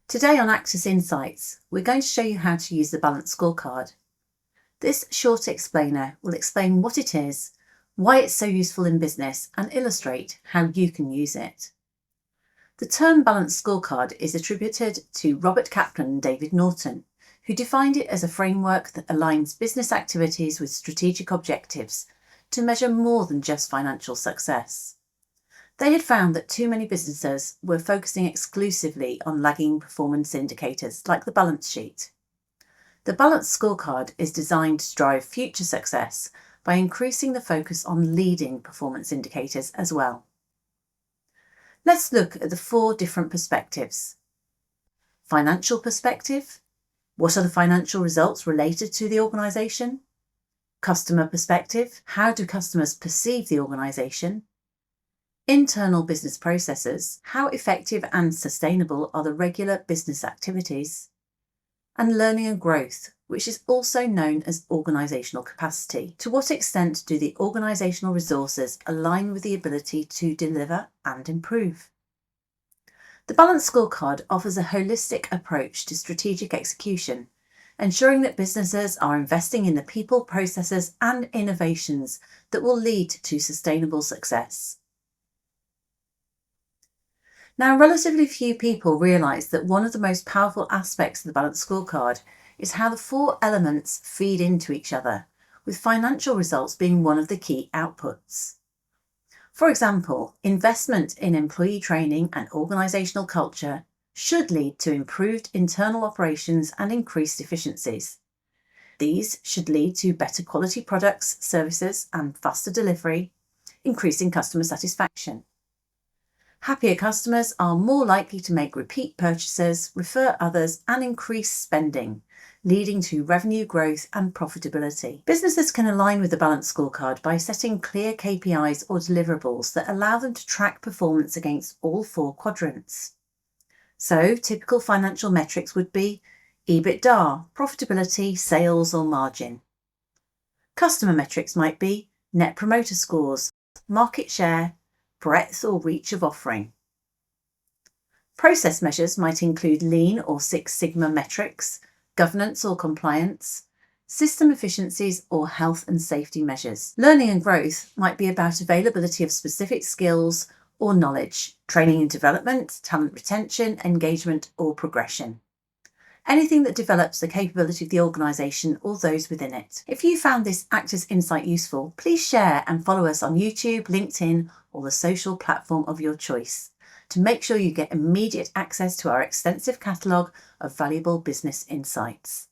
Today on Actus Insights, we're going to show you how to use the Balanced Scorecard. This short explainer will explain what it is, why it's so useful in business, and illustrate how you can use it. The term Balanced Scorecard is attributed to Robert Kaplan and David Norton, who defined it as a framework that aligns business activities with strategic objectives to measure more than just financial success. They had found that too many businesses were focusing exclusively on lagging performance indicators like the balance sheet. The Balanced Scorecard is designed to drive future success by increasing the focus on leading performance indicators as well. Let's look at the 4 different perspectives. Financial perspective. What are the financial results related to the organisation? Customer perspective. How do customers perceive the organisation? Internal business processes. How effective and sustainable are the regular business activities? And learning and growth, which is also known as organisational capacity. To what extent do the organisational resources align with the ability to deliver and improve? The Balanced Scorecard offers a holistic approach to strategic execution, ensuring that businesses are investing in the people, processes and innovations that will lead to sustainable success. Now, relatively few people realise that one of the most powerful aspects of the Balanced Scorecard is how the 4 elements feed into each other, with financial results being one of the key outputs. For example, investment in employee training and organisational culture should lead to improved internal operations and increased efficiencies. These should lead to better quality products, services and faster delivery, increasing customer satisfaction. Happier customers are more likely to make repeat purchases, refer others and increase spending, leading to revenue growth and profitability. Businesses can align with the Balanced Scorecard by setting clear KPIs or deliverables that allow them to track performance against all 4 quadrants. So, typical financial metrics would be EBITDA, profitability, sales or margin. Customer metrics might be Net Promoter Scores, market share, breadth or reach of offering. Process measures might include Lean or Six Sigma metrics, governance or compliance, system efficiencies or health and safety measures. Learning and growth might be about availability of specific skills or knowledge, training and development, talent retention, engagement or progression. Anything that develops the capability of the organisation or those within it. If you found this Actus Insight useful, please share and follow us on YouTube, LinkedIn or the social platform of your choice to make sure you get immediate access to our extensive catalogue of valuable business insights.